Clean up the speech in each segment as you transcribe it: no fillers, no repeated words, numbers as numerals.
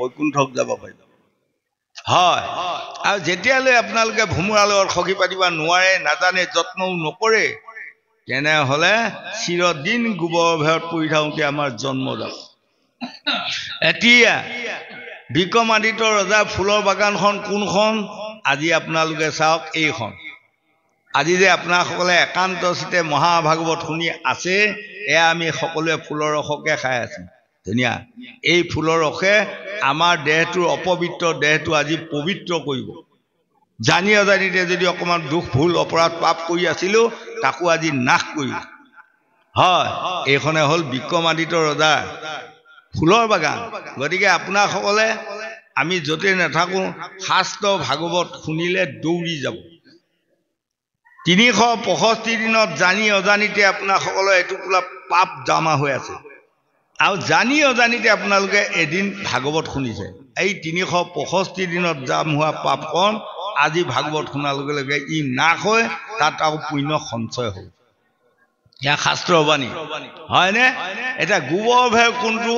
বৈকুণ্ঠক যাব পাৰিব হয় আৰু যেতিয়ালৈ আপোনালোকে ভোমোৰালৈ সখী পাতিব নোৱাৰে নাজানে যত্নও নকৰে তেনেহ'লে চিৰদিন গোবৰ ভেৰত পৰি থাকোঁতে আমাৰ জন্ম যাব এতিয়া বিক্ৰমাদিত্য ৰজাৰ ফুলৰ বাগানখন কোনখন আজি আপোনালোকে চাওক এইখন আজি যে আপোনাসকলে একান্ত চিতে মহাভাগৱত শুনি আছে এয়া আমি সকলোৱে ফুলৰ ৰসকে খাই আছো ধুনীয়া এই ফুলৰ ৰসে আমাৰ দেহটোৰ অপবিত্ৰ দেহটো আজি পবিত্ৰ কৰিব জানি অজানিতে যদি অকণমান দুখ ভুল অপৰাধ পাপ কৰি আছিলোঁ তাকো আজি নাশ কৰিব হয় এইখনে হ'ল বিক্ৰমাদিত্য ৰজাৰ ফুলৰ বাগান গতিকে আপোনাসকলে আমি য'তে নাথাকোঁ শাস্ত্ৰ ভাগৱত শুনিলে দৌৰি যাব 365 দিনত জানি অজানিতে আপোনাসকলৰ এটুকুৰা পাপ জমা হৈ আছে আৰু জানি অজানিতে আপোনালোকে এদিন ভাগৱত শুনিছে এই 365 দিনত জাম হোৱা পাপখন আজি ভাগৱত শুনাৰ লগে লগে ই নাশ হৈ তাত আৰু পুণ্য সঞ্চয় হ'ল ইয়া শাস্ত্ৰবাণী হয়নে এটা গোবৰ ভেৰ কোনটো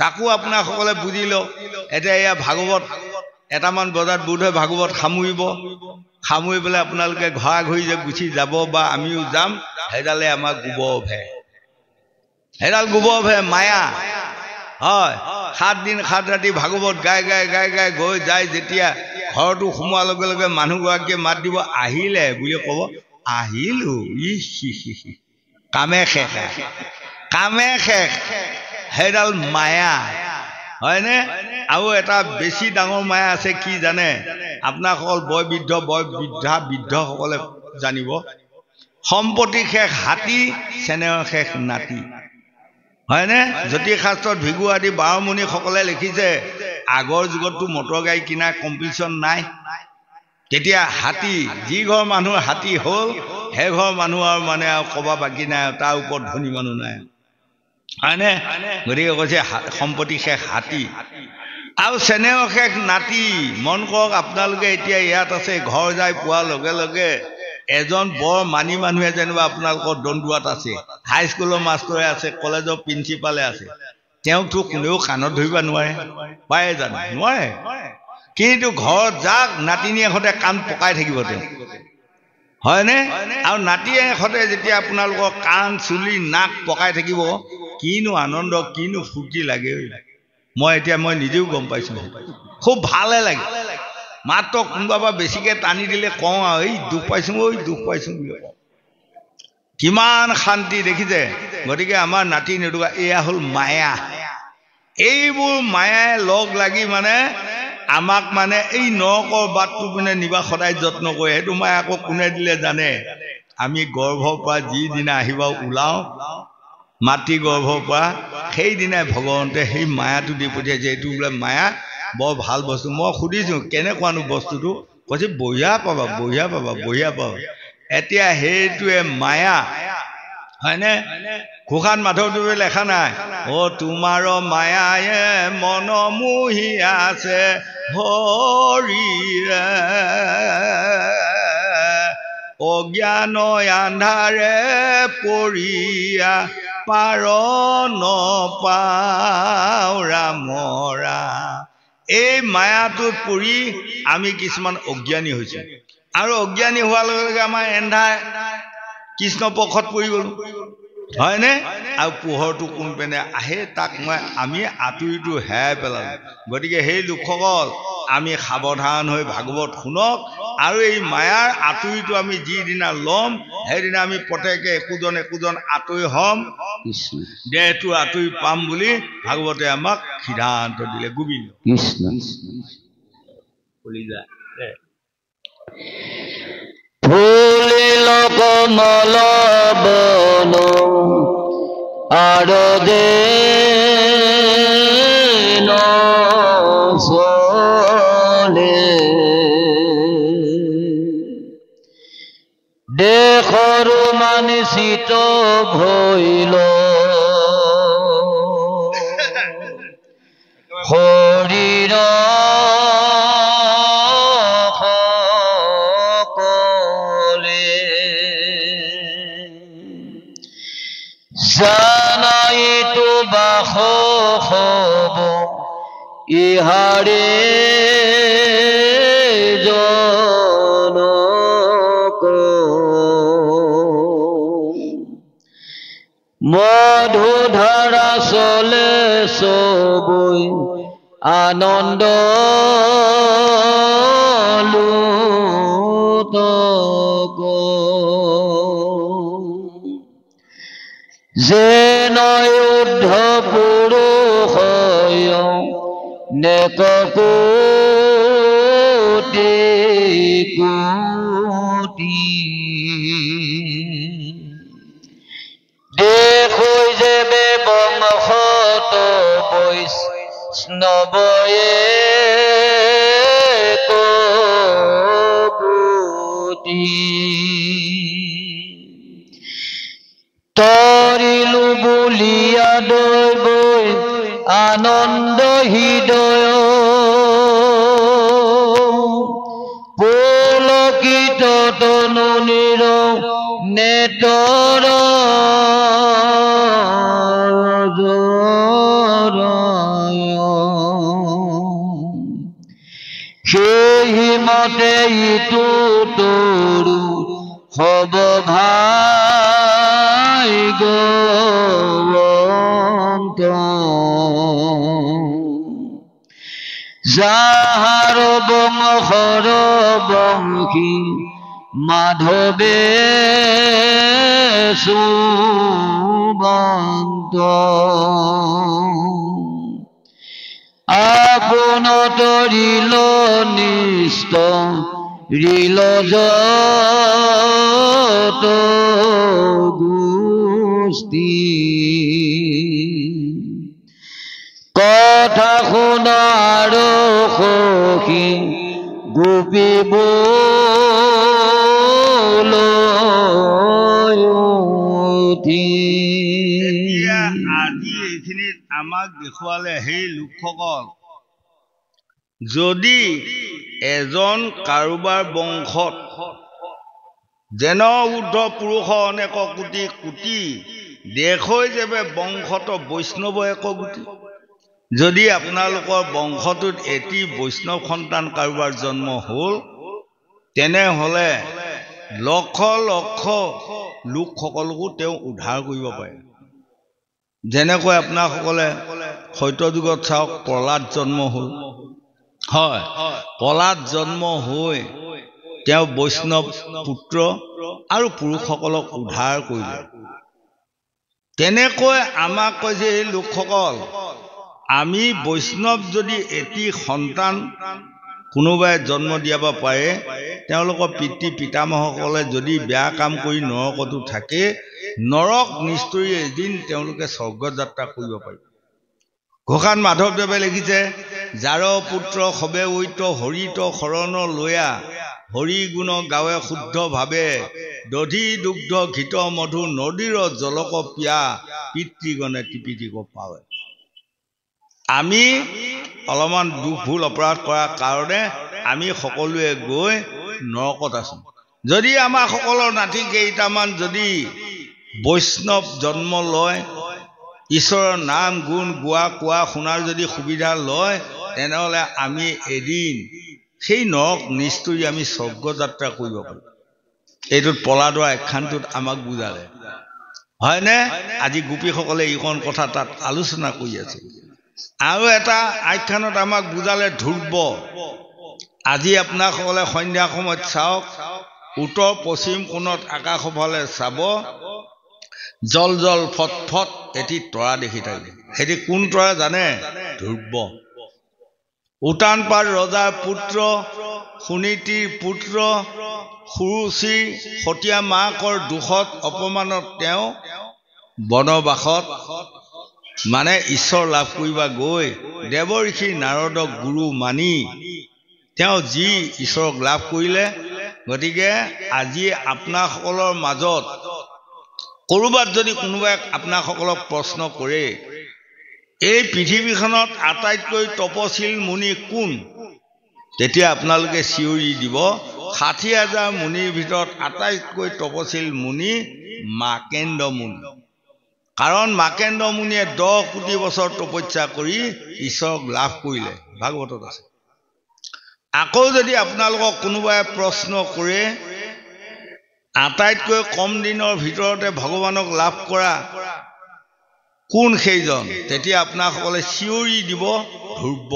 তাকো আপোনাসকলে বুজি লওক এতিয়া এয়া ভাগৱত এটামান বজাত বোধহয় ভাগৱত সামৰি পেলাই আপোনালোকে ঘৰা ঘৰি যে গুচি যাব বা আমিও যাম সেইডালে আমাৰ গোবৰ ভেৰ সেইডাল গোবৰ ভেৰ মায়া হয় 7 দিন 7 ৰাতি ভাগৱত গাই গৈ যায় যেতিয়া ঘৰটো সোমোৱাৰ লগে লগে মানুহগৰাকীয়ে মাত দিব আহিলে বুলি ক'ব আহিলো কামে শেষ সেইডাল মায়া হয়নে আৰু এটা বেছি ডাঙৰ মায়া আছে কি জানে আপোনাসকল বৃদ্ধসকলে জানিব সম্পত্তি শেষ হাতী চেনেহৰ শেষ নাতি হয়নে জ্যোতিষশাস্ত্ৰত ভিগু আদি বাৰমুনিসকলে লিখিছে আগৰ যুগততো মটৰ গাড়ী কিনা কম্পিটিশ্যন নাই তেতিয়া হাতী যি ঘৰ মানুহৰ হাতী হ'ল সেই ঘৰ মানুহৰ মানে আৰু ক'বা বাকী নাই তাৰ ওপৰত ধনী মানুহ নাই হয়নে গতিকে কৈছে সম্পত্তি শেষ হাতী আৰু চেনেহৰ শেষ নাতি মন কৰক আপোনালোকে এতিয়া ইয়াত আছে ঘৰ যাই পোৱাৰ লগে লগে এজন বৰ মানি মানুহে যেনিবা আপোনালোকৰ দণ্ডুৱাত আছে হাইস্কুলৰ মাষ্টৰে আছে কলেজৰ প্ৰিন্সিপালে আছে তেওঁকতো কোনেও কাণত ধৰিব নোৱাৰে পাৰে জানো নোৱাৰে কিন্তু ঘৰত যাক নাতিনীয়ে সদায় কাণ পকাই থাকিব তেওঁ হয়নে আৰু নাতিয়ে সদায় যেতিয়া আপোনালোকৰ কাণ চুলি নাক পকাই থাকিব কিনো আনন্দ কিনো ফূৰ্তি লাগে মই নিজেও গম পাইছোঁ খুব ভালে লাগে মাত্ৰ কোনোবা বা বেছিকৈ টানি দিলে কওঁ আৰু এই দুখ পাইছোঁ বুলি কওঁ কিমান শান্তি দেখিছে গতিকে আমাৰ নাতি নেটুকা এয়া হ'ল মায়া এইবোৰ মায়াই লগ লাগি মানে আমাক মানে এই নৰকৰ বাটটো পিনে নিবা সদায় যত্ন কৰে সেইটো মায়ে আকৌ কোনে দিলে জানে আমি গৰ্ভৰ পৰা যিদিনা আহিবা ওলাওঁ মাতৃ গৰ্ভৰ পৰা সেইদিনাই ভগৱন্তে সেই মায়াটো দি পঠিয়াইছে এইটো বোলে মায়া বৰ ভাল বস্তু মই সুধিছোঁ কেনেকুৱানো বস্তুটো কৈছে বঢ়িয়া পাবা এতিয়া সেইটোৱে মায়া হয়নে ঘোষাত মাধৱদেৱে লেখা নাই তোমাৰ মায়ায়ে মন মোহি আছে হৰিৰে অজ্ঞান আন্ধাৰে পৰিয়া পাৰ নপাও ৰামৰা এই মায়াটোত পৰি আমি কিছুমান অজ্ঞানী হৈছোঁ আৰু অজ্ঞানী হোৱাৰ লগে লগে আমাৰ এন্ধাৰ কৃষ্ণ পক্ষত পৰি গ'লো হয়নে আৰু পোহৰটো কোনপিনে আহে তাক আমি আঁতৰিটো হেৰাই পেলালোঁ গতিকে সেই লোকসকল আমি সাৱধান হৈ ভাগৱত শুনক আৰু এই মায়াৰ আঁতৰিটো আমি যিদিনা ল'ম সেইদিনা আমি প্ৰত্যেকে একোজন আঁতৰি হ'ম দেহটো আঁতৰি পাম বুলি ভাগৱতে আমাক সিদ্ধান্ত দিলে গোবিন্দ কৃষ্ণ ফুলিল কমল বন আৰদে নলে দেশৰ মানিচিত ভইল হৰিৰ জানাইতো বাস হব ইহাৰে জনক মধুধাৰা চলে সবই আনন্দ লুটক যে নয়ুদ্ধ পুৰুষ নেককুটি কুটি দেশ হৈ যেবে বংশত বৈষ্ণৱয়ে কগুটি তৰিলো বুলিয়া দৈবৈ আনন্দ হৃদয় পুলকিত তনু নিৰ নেতৰ সেই মতে ইটো তৰু হব ভাগ্যৱন্ত যাহাৰ বংশৰ বংশী মাধৱে সুবন্ত আপোন তৰিল নিষ্ট ৰিল যত গোষ্ঠী কথা শুনাৰ সখী গোপী আজি এইখিনিত আমাক দেখুৱালে সেই লোকসকল যদি এজন কাৰোবাৰ বংশত যেন ঊৰ্ধ পুৰুষ অনেক কোটি কোটি দেশ হৈ যাবে বংশত বৈষ্ণৱ এক কোটি যদি আপোনালোকৰ বংশটোত এটি বৈষ্ণৱ সন্তান কাৰোবাৰ জন্ম হ'ল তেনেহ'লে লক্ষ লক্ষ লোকসকলকো তেওঁ উদ্ধাৰ কৰিব পাৰে যেনেকৈ আপোনাসকলে সত্য যুগত চাওক প্ৰহ্লাদ জন্ম হ'ল হয় প্ৰহ্লাদ জন্ম হৈ তেওঁ বৈষ্ণৱ পুত্ৰ আৰু পুৰুষসকলক উদ্ধাৰ কৰিলে তেনেকৈ আমাক কয় যে এই লোকসকল আমি বৈষ্ণৱ যদি এটি সন্তান কোনোবাই জন্ম দিয়াব পাৰে তেওঁলোকৰ পিতৃ পিতামহসকলে যদি বেয়া কাম কৰি নৰকতো থাকে নৰক নিষ্ঠুৰি এদিন তেওঁলোকে স্বৰ্গ যাত্ৰা কৰিব পাৰে ঘোষাত মাধৱদেৱে লিখিছে যাৰ পুত্ৰ সবে ঐত হৰিত শৰণ লয়া হৰি গুণ গাৱে শুদ্ধ ভাৱে দধি দুগ্ধ ঘিত মধু নদীৰ জলক পিয়া পিতৃগণে টিপিটিক পাৱে আমি অলপমান দুখ ভুল অপৰাধ কৰাৰ কাৰণে আমি সকলোৱে গৈ নৰকত আছো যদি আমাৰ সকলৰ নাতি কেইটামান যদি বৈষ্ণৱ জন্ম লয় ঈশ্বৰৰ নাম গুণ গোৱা কোৱা শুনাৰ যদি সুবিধা লয় তেনেহ'লে আমি এদিন সেই নৰক নিষ্ঠুৰি আমি স্বৰ্গ যাত্ৰা কৰিব পাৰিম এইটোত পলাদৰ আখ্যানটোত আমাক বুজালে হয়নে আজি গোপীসকলে এইখন কথা তাত আলোচনা কৰি আছে আৰু এটা আখ্যানত আমাক বুজালে ধ্ৰুৱ আজি আপোনাসকলে সন্ধ্যা সময়ত চাওক উত্তৰ পশ্চিম কোণত আকাশৰ ফালে চাব জল জল ফট ফট এটি তৰা দেখি থাকে সেটি কোন তৰা জানে ধ্ৰুৱ উটান পাৰ ৰজাৰ পুত্ৰ সুনীতিৰ পুত্ৰ সুৰুচিৰ সতীয়া মাকৰ দুখত অপমানত তেওঁ বনবাসত মানে ঈশ্বৰ লাভ কৰিবা গৈ দেৱ ঋষি নাৰদক গুৰু মানি তেওঁ যি ঈশ্বৰক লাভ কৰিলে গতিকে আজি আপোনাসকলৰ মাজত কৰবাত যদি কোনোবাই আপোনাসকলক প্ৰশ্ন কৰে এই পৃথিৱীখনত আটাইতকৈ তপশীল মুনি কোন তেতিয়া আপোনালোকে চিঞৰি দিব ৬০,০০০ মুনিৰ ভিতৰত আটাইতকৈ তপশীল মুনি মাকেন্দ্ৰ মুনি কাৰণ মাকেন্দ্ৰ মুনিয়ে 10 কোটি বছৰ তপস্যা কৰি ঈশ্বৰক লাভ কৰিলে ভাগৱতত আছে আকৌ যদি আপোনালোকক কোনোবাই প্ৰশ্ন কৰে আটাইতকৈ কম দিনৰ ভিতৰতে ভগৱানক লাভ কৰা কোন সেইজন তেতিয়া আপোনাসকলে চিঞৰি দিব ধ্ৰুৱ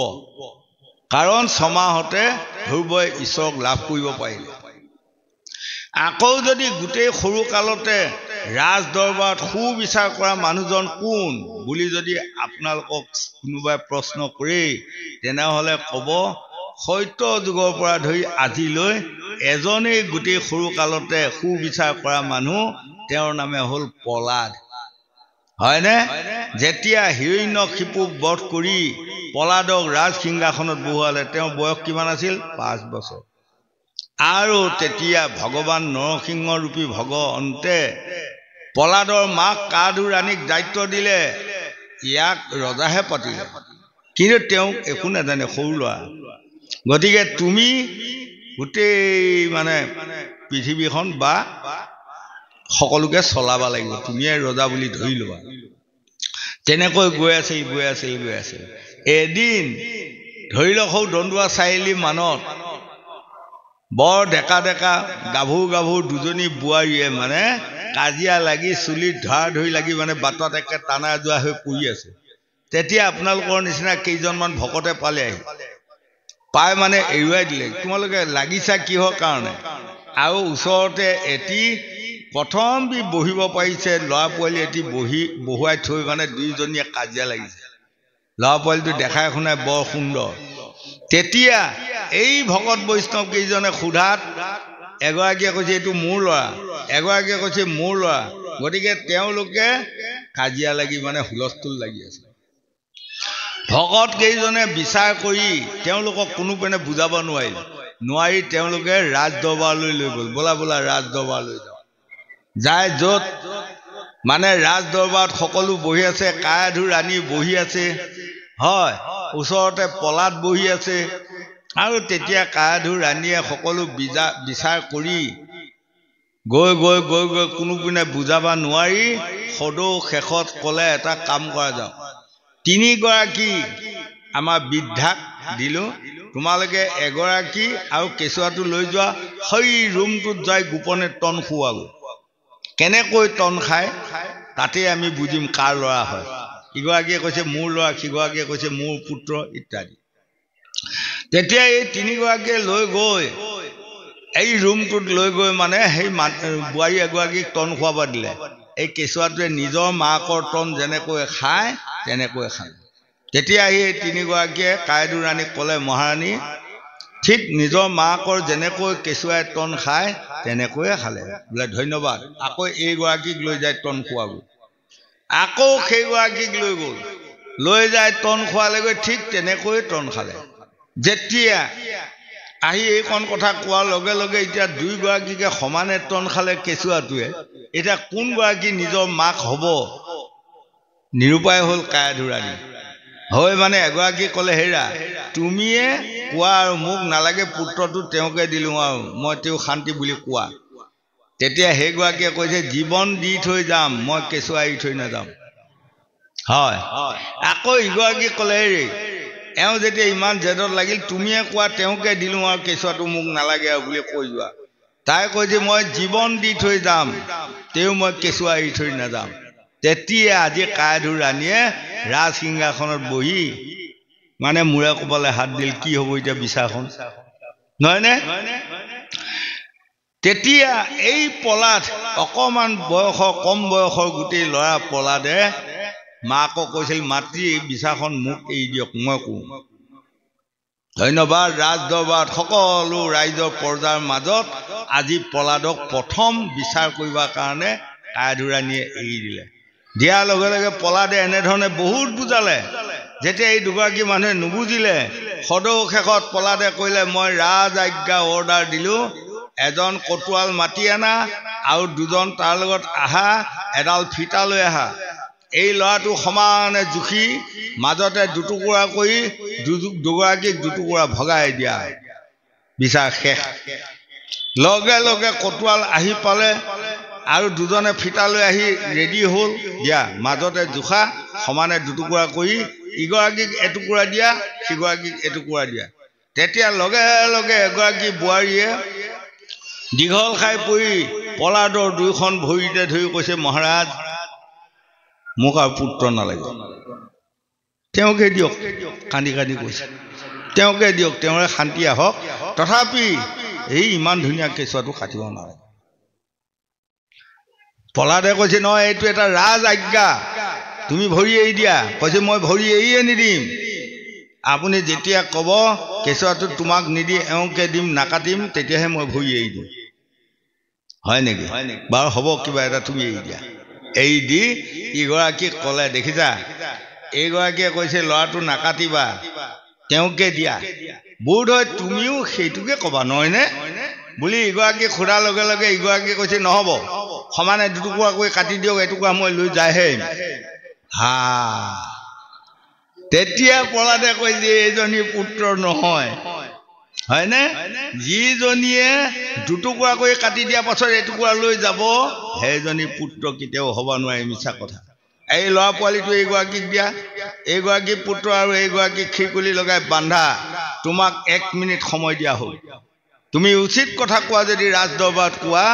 কাৰণ ছমাহতে ধ্ৰুৱই ঈশ্বৰক লাভ কৰিব পাৰিলে আকৌ যদি গোটেই সৰু কালতে ৰাজ দৰবাৰত সুবিচাৰ কৰা মানুহজন কোন বুলি যদি আপোনালোকক কোনোবাই প্ৰশ্ন কৰে তেনেহলে ক'ব সত্য যুগৰ পৰা ধৰি আজিলৈ এজনেই গোটেই সৰু কালতে সুবিচাৰ কৰা মানুহ তেওঁৰ নামে হ'ল পলাদ হয়নে যেতিয়া হিৰণ্যকশিপুক বধ কৰি পলাদক ৰাজ সিংহাসনত বহুৱালে তেওঁৰ বয়স কিমান আছিল 5 বছৰ আৰু তেতিয়া ভগৱান নৰসিংহ ৰূপী ভগৱন্তে পলাদৰ মাক কাদু ৰাণীক দায়িত্ব দিলে ইয়াক ৰজাহে পাতিলে কিন্তু তেওঁ একো নাজানে সৰু ল'ৰা গতিকে তুমি গোটেই মানে পৃথিৱীখন বা সকলোকে চলাব লাগিব তুমিয়ে ৰজা বুলি ধৰি লোৱা তেনেকৈ গৈ আছিল এদিন ধৰি লওক সৌ দন্দুৱা চাৰিআলি মানত বৰ ডেকা গাভৰু দুজনী বোৱাৰীয়ে মানে কাজিয়া লাগি চুলিত ধৰি লাগি মানে বাটত একে টানা যোৱা হৈ পৰি আছে তেতিয়া আপোনালোকৰ নিচিনা কেইজনমান ভকতে পালে পাই মানে এৰুৱাই দিলে তোমালোকে লাগিছা কিহৰ কাৰণে আৰু ওচৰতে এটি প্ৰথম বহিব পাৰিছে ল'ৰা পোৱালি এটি বহুৱাই থৈ মানে দুইজনীয়ে কাজিয়া লাগিছে ল'ৰা পোৱালিটো দেখাই শুনাই বৰ সুন্দৰ তেতিয়া এই ভকত বৈষ্ণৱ কেইজনে সোধাত এগৰাকীয়ে কৈছে এইটো মোৰ ল'ৰা এগৰাকীয়ে কৈছে মোৰ ল'ৰা গতিকে তেওঁলোকে কাজিয়া লাগি মানে হুলস্থুল লাগি আছে ভকত কেইজনে বিচাৰ কৰি তেওঁলোকক কোনোপেনে বুজাব নোৱাৰি তেওঁলোকে ৰাজ দৰবাৰলৈ লৈ গ'ল বোলা ৰাজ দৰবাৰলৈ যাই য'ত মানে ৰাজ দৰবাৰত সকলো বহি আছে কায়াধু ৰাণী বহি আছে হয় ওচৰতে পলাদ বহি আছে আৰু তেতিয়া কায়াধু ৰাণীয়ে সকলো বিচাৰ কৰি গৈ কোনোপিনে বুজাব নোৱাৰি সদৌ শেষত ক'লে এটা কাম কৰা যাওক 3 গৰাকী আমাৰ বৃদ্ধাক দিলো তোমালোকে এগৰাকী আৰু কেঁচুৱাটো লৈ যোৱা সেই ৰুমটোত যাই গোপনে টন খুৱাব কেনেকৈ টন খায় তাতে আমি বুজিম কাৰ ল'ৰা হয় ইগৰাকীয়ে কৈছে মোৰ ল'ৰা সিগৰাকীয়ে কৈছে মোৰ পুত্ৰ ইত্যাদি তেতিয়া এই 3 গৰাকীয়ে লৈ গৈ এই ৰুমটোত লৈ গৈ মানে সেই বোৱাৰী এগৰাকীক টন খুৱাব দিলে এই কেঁচুৱাটোৱে নিজৰ মাকৰ টন যেনেকৈ খায় তেনেকৈ খায় তেতিয়া এই 3 গৰাকীয়ে কায়াধু ৰাণীক ক'লে মহাৰাণী ঠিক নিজৰ মাকৰ যেনেকৈ কেঁচুৱাই টন খায় তেনেকৈয়ে খালে বোলে ধন্যবাদ আকৌ এইগৰাকীক লৈ যায় টন খুৱাব আকৌ সেইগৰাকীক লৈ গ'ল লৈ যায় টন খোৱালেগৈ ঠিক তেনেকৈ টন খালে যেতিয়া আহি এইকণ কথা কোৱাৰ লগে লগে এতিয়া 2 গৰাকীকে সমানে টন খালে কেঁচুৱাটোৱে এতিয়া কোন গৰাকী নিজৰ মাক হ'ব নিৰূপায় হ'ল কায়াধু ৰাণী হয় মানে এগৰাকী ক'লে হেৰা তুমিয়ে কোৱা আৰু মোক নালাগে পুত্ৰটো তেওঁকে দিলোঁ আৰু মই তেওঁ শান্তি বুলি কোৱা তেতিয়া সেইগৰাকীয়ে কৈছে জীৱন দি থৈ যাম মই কেঁচুৱা এৰি থৈ নাযাম হয় আকৌ ইগৰাকী ক'লে হেৰি এওঁ যেতিয়া ইমান জেদত লাগিল তুমিয়ে কোৱা তেওঁকে দিলোঁ আৰু কেঁচুৱাটো মোক নালাগে আৰু বুলি কৈ যোৱা তাই কৈছে মই জীৱন দি থৈ যাম তেওঁ মই কেঁচুৱা এৰি থৈ নাযাম তেতিয়া আজি কায়াধু ৰাণীয়ে ৰাজ সিংহাসনত বহি মানে মূৰে কপালে হাত দিল কি হ'ব এতিয়া বিচাৰখন নহয়নে তেতিয়া এই পলাদ অকমান বয়সৰ কম বয়সৰ গোটেই ল'ৰা পলাদে মাকক কৈছিল মাতৃ বিচাৰখন মোক এৰি দিয়ক মই কওঁ ধন্যবাদ ৰাজ দৰবাৰত সকলো ৰাইজৰ পৰ্যাৰ মাজত আজি পলাদক প্ৰথম বিচাৰ কৰিবৰ কাৰণে কায়াধু ৰাণীয়ে এৰি দিলে দিয়াৰ লগে লগে পলাদে এনেধৰণে বহুত বুজালে যেতিয়া এই 2 গৰাকী মানুহে নুবুজিলে সদৌ শেষত পলাদে কৈলে মই ৰাজ আজ্ঞা অৰ্ডাৰ দিলোঁ এজন কটুৱাল মাতি আনা আৰু 2জন তাৰ লগত আহা এডাল ফিটা লৈ আহা এই ল'ৰাটো সমানে জুখি মাজতে দুটুকুৰা কৰি 2 গৰাকীক দুটুকুৰা ভগাই দিয়া বিচাৰ শেষ লগে লগে কটুৱাল আহি পালে আৰু দুজনে ফিটা লৈ আহি ৰেডি হ'ল দিয়া মাজতে জোখা সমানে দুটুকুৰা কৰি ইগৰাকীক এটুকুৰা দিয়া সিগৰাকীক এটুকুৰা দিয়া তেতিয়া লগে লগে এগৰাকী বোৱাৰীয়ে দীঘল খাই পৰি পলাদৰ দুইখন ভৰিতে ধৰি কৈছে মহাৰাজ মোক আৰু পুত্ৰ নালাগে তেওঁকে দিয়ক কান্দি কান্দি কৈছে তেওঁকে দিয়ক তেওঁৰে শান্তি আহক তথাপি এই ইমান ধুনীয়া কেঁচুৱাটো কাটিব নালাগে পলাদে কৈছে নহয় এইটো এটা ৰাজ আজ্ঞা তুমি ভৰি এৰি দিয়া কৈছে মই ভৰি এৰিয়ে নিদিম আপুনি যেতিয়া ক'ব কেঁচুৱাটো তোমাক নিদি এওঁকে দিম নাকাটিম তেতিয়াহে মই ভৰি এৰি দিম হয় নেকি বাৰু হ'ব কিবা এটা তুমি এৰি দিয়া এৰি দি ইগৰাকীক ক'লে দেখিছা এইগৰাকীয়ে কৈছে ল'ৰাটো নাকাটিবা তেওঁকে দিয়া বোধ হয় তুমিও সেইটোকে ক'বা নহয়নে বুলি ইগৰাকী সোধাৰ লগে লগে ইগৰাকীয়ে কৈছে নহ'ব সমানে দুটুকুৰা কৰি কাটি দিয়ক এটুকুৰা মই লৈ যায়হে হা তেতিয়া পলাদে কৈছে এইজনী পুত্ৰ নহয় হয়নে যিজনীয়ে দুটুকুৰা কৰি কাটি দিয়া পাছত এটুকুৰা লৈ যাব সেইজনী পুত্ৰ কেতিয়াও হ'ব নোৱাৰে মিছা কথা এই ল'ৰা পোৱালিটো এইগৰাকীক দিয়া এইগৰাকী পুত্ৰ আৰু এইগৰাকী খিৰকুলি লগাই বান্ধা তোমাক 1 মিনিট সময় দিয়া হ'ল তুমি উচিত কথা কোৱা যদি ৰাজ দৰবাৰত কোৱা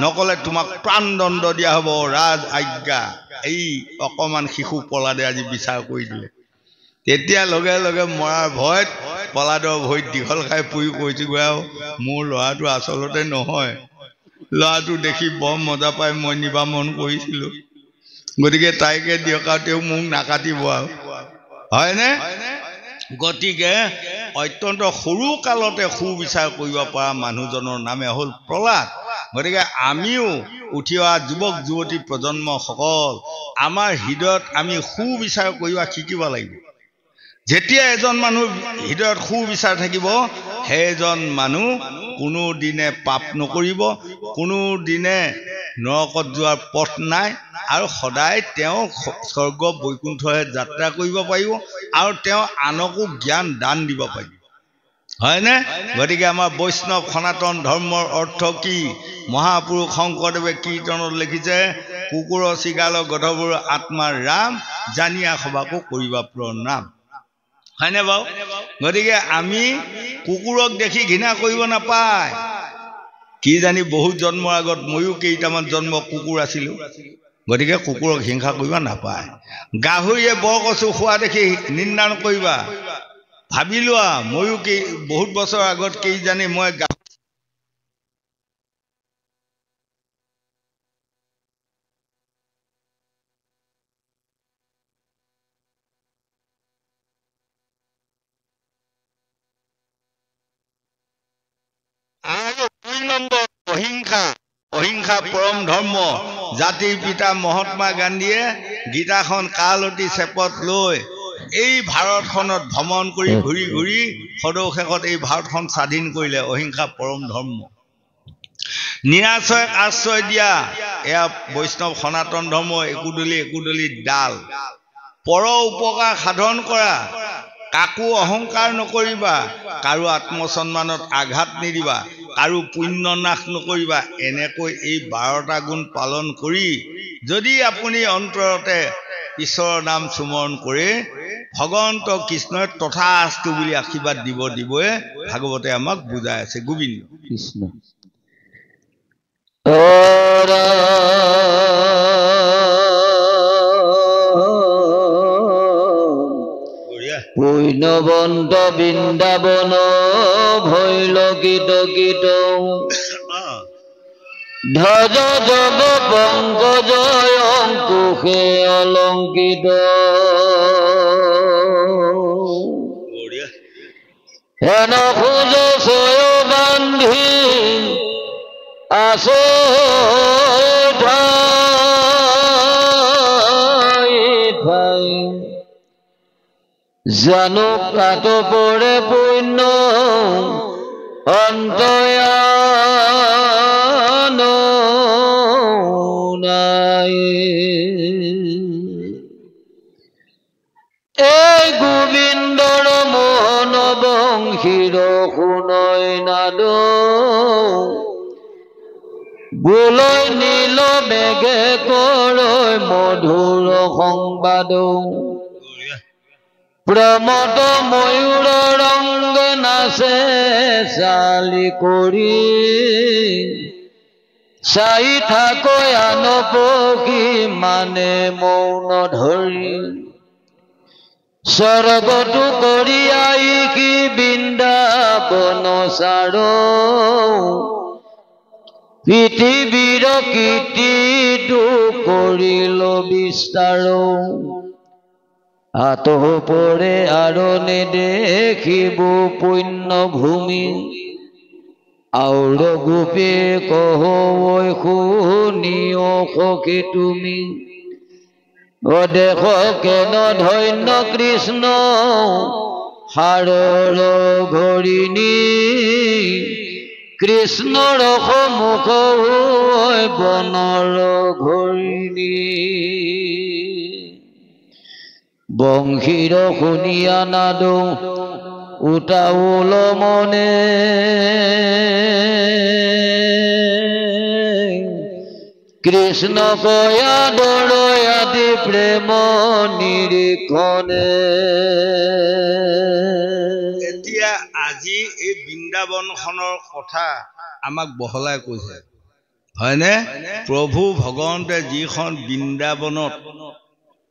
নকলে তোমাক প্ৰাণদণ্ড দিয়া হ'ব ৰাজ আজ্ঞা এই অকমান শিশু পলাদে আজি বিচাৰ কৰি দিলে তেতিয়া লগে লগে মৰাৰ ভয়ত পলাদৰ ভৰিত দীঘল খাই পৰি কৈছে আৰু মোৰ ল'ৰাটো আচলতে নহয় ল'ৰাটো দেখি বৰ মজা পাই মই নিবা মন কৰিছিলোঁ গতিকে তাইকে দিয়ক আৰু তেওঁ মোক নাকাটিব আৰু হয়নে গতিকে অত্যন্ত সৰু কালতে সুবিচাৰ কৰিব পৰা মানুহজনৰ নামে হ'ল প্ৰহ্লাদ গতিকে আমিও উঠি অহা যুৱক যুৱতী প্ৰজন্মসকল আমাৰ হৃদয়ত আমি সুবিচাৰ কৰিব শিকিব লাগিব যেতিয়া এজন মানুহ হৃদয়ত সুবিচাৰ থাকিব সেইজন মানুহ কোনো দিনে পাপ নকৰিব কোনো দিনে নৰকত যোৱাৰ পথ নাই আৰু সদায় তেওঁ স্বৰ্গ বৈকুণ্ঠহে যাত্ৰা কৰিব পাৰিব আৰু তেওঁ আনকো জ্ঞান দান দিব পাৰিব হয়নে গতিকে আমাৰ বৈষ্ণৱ সনাতন ধৰ্মৰ অৰ্থ কি মহাপুৰুষ শংকৰদেৱে কীৰ্তনত লিখিছে কুকুৰ চিগাল গধবোৰ আত্মাৰ ৰাম জানিয়া সবাকো কৰিবা প্ৰণাম হয়নে বাৰু গতিকে আমি কুকুৰক দেখি ঘৃণা কৰিব নাপায় কি জানি বহুত জন্মৰ আগত ময়ো কেইটামান জন্ম কুকুৰ আছিলোঁ গতিকে কুকুৰক হিংসা কৰিব নাপায় গাহৰিয়ে বৰকচু খোৱা দেখি নিন্দা নকৰিবা ভাবি লোৱা ময়ো বহুত বছৰ আগত কেইজানি মই আৰু 2 নম্বৰ অহিংসা পৰম ধৰ্ম জাতিৰ পিতা মহাত্মা গান্ধীয়ে গীতাখন কালতি চেপত লৈ এই ভাৰতখনত ভ্ৰমণ কৰি ঘূৰি ঘূৰি সদৌশেষত এই ভাৰতখন স্বাধীন কৰিলে অহিংসা পৰম ধৰ্ম নিৰাশ্ৰয়ক আশ্ৰয় দিয়া এয়া বৈষ্ণৱ সনাতন ধৰ্ম একোডলি ডাল পৰ উপকাৰ সাধন কৰা কাকো অহংকাৰ নকৰিবা কাৰো আত্মসন্মানত আঘাত নিদিবা কাৰো পুণ্য নাশ নকৰিবা এনেকৈ এই 12টা গুণ পালন কৰি যদি আপুনি অন্তৰতে ঈশ্বৰৰ নাম স্মৰণ কৰে ভগৱন্ত কৃষ্ণই তথাস্তু বুলি আশীৰ্বাদ দিবই ভাগৱতে আমাক বুজাই আছে গোবিন্দ কৃষ্ণ পূৰ্ণবন্ত বৃন্দাবন ভৈল গীত গীত ধ্বজ জব পংকজয় অংকুশে অলংকিত হেন খোজ ছয় বান্ধি আছে ঠাই জানো কাট পৰে পুণ্য অন্তয়ান নাই এই গোবিন্দৰ মোহন বংশীৰ শুনৈ নাদ বোলৈ নীল মেঘে কৰৈ মধুৰ সংবাদ প্ৰমদ ময়ূৰ ৰংগে নাচে চালি কৰি চাই থাকৈ আন পক্ষী মানে মৌন ধৰি স্বৰ্গতো কৰি আই কি বৃন্দাবন চাৰ পৃথিৱীৰ কীৰ্তিটো কৰিল বিস্তাৰ হাত পৰে আৰু নেদেখিব পুণ্য ভূমি আউৰ গোপে কহ শুনিও সখী তুমি অদেশ কেন ধন্য কৃষ্ণ সাৰৰ ঘৰিণী কৃষ্ণৰ সন্মুখ বনৰ ঘৰিণী বংশীৰ শুনিয়া নাদ উতাউল মনে কৃষ্ণ কয়া দৰৈ আদি প্ৰেম নিৰীক্ষণে এতিয়া আজি এই বৃন্দাবনখনৰ কথা আমাক বহলাই কৈছে হয়নে প্ৰভু ভগৱন্তে যিখন বৃন্দাবনত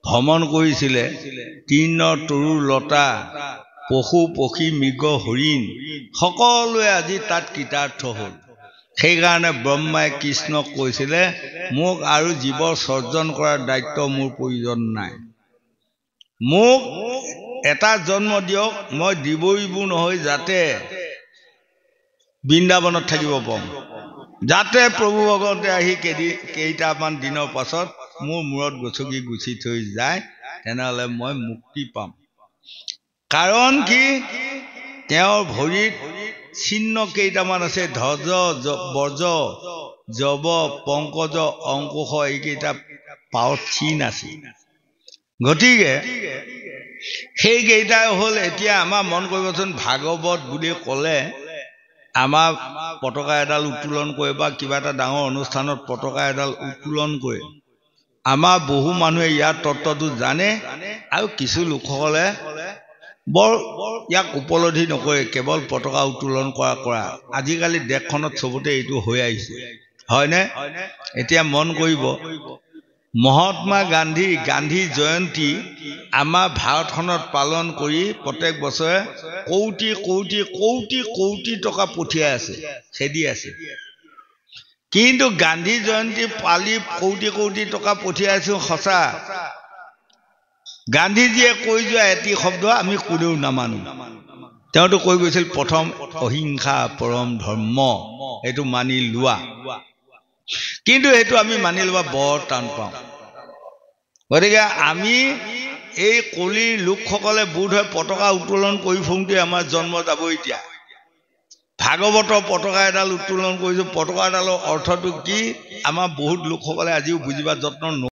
ভ্ৰমণ কৰিছিলে তৃণ তৰু লতা পশু পক্ষী মৃগ হৰিণ সকলোৱে আজি তাত কৃতাৰ্থ হ'ল সেইকাৰণে ব্ৰহ্মাই কৃষ্ণক কৈছিলে মোক আৰু জীৱ সৰ্জন কৰাৰ দায়িত্ব মোৰ প্ৰয়োজন নাই মোক এটা জন্ম দিয়ক মই দিবইবো নহয় যাতে বৃন্দাবনত থাকিব পাৰোঁ যাতে প্ৰভু ভগৱন্তে আহি কেইটামান দিনৰ পাছত মোৰ মূৰত গছকি গুচি থৈ যায় তেনেহ'লে মই মুক্তি পাম কাৰণ কি তেওঁৰ ভৰিত চিহ্ন কেইটামান আছে ধ্বজ বজ জব পংকজ অংকুশ এইকেইটা পাৱত চিন আছে গতিকে সেইকেইটাই হ'ল এতিয়া আমাৰ মন কৰিবচোন ভাগৱত বুলি ক'লে আমাৰ পতাকা এডাল উত্তোলন কৰে বা কিবা এটা ডাঙৰ অনুষ্ঠানত পতাকা এডাল উত্তোলন কৰে আমাৰ বহু মানুহে ইয়াৰ তত্ত্বটো জানে আৰু কিছু লোকসকলে বৰ ইয়াক উপলব্ধি নকৰে কেৱল পতাকা উত্তোলন কৰা আজিকালি দেশখনত চবতে এইটো হৈ আহিছে হয়নে এতিয়া মন কৰিব মহাত্মা গান্ধী জয়ন্তী আমাৰ ভাৰতখনত পালন কৰি প্ৰত্যেক বছৰে কোটি কোটি কোটি কোটি টকা পঠিয়াই আছে খেদি আছে কিন্তু গান্ধী জয়ন্তী পালি কোটি কোটি টকা পঠিয়াইছো সঁচা গান্ধীজীয়ে কৈ যোৱা এটি শব্দ আমি কোনেও নামানো তেওঁতো কৈ গৈছিল প্ৰথম অহিংসা পৰম ধৰ্ম এইটো মানি লোৱা কিন্তু এইটো আমি মানি লোৱা বৰ টান পাওঁ গতিকে আমি এই কলিৰ লোকসকলে বোধ হয় পতাকা উত্তোলন কৰি ফুৰোঁতে আমাৰ জন্ম যাব এতিয়া ভাগৱতৰ পতাকা এডাল উত্তোলন কৰিছোঁ পতাকা এডালৰ অৰ্থটো কি আমাৰ বহুত লোকসকলে আজিও বুজিবা যত্ন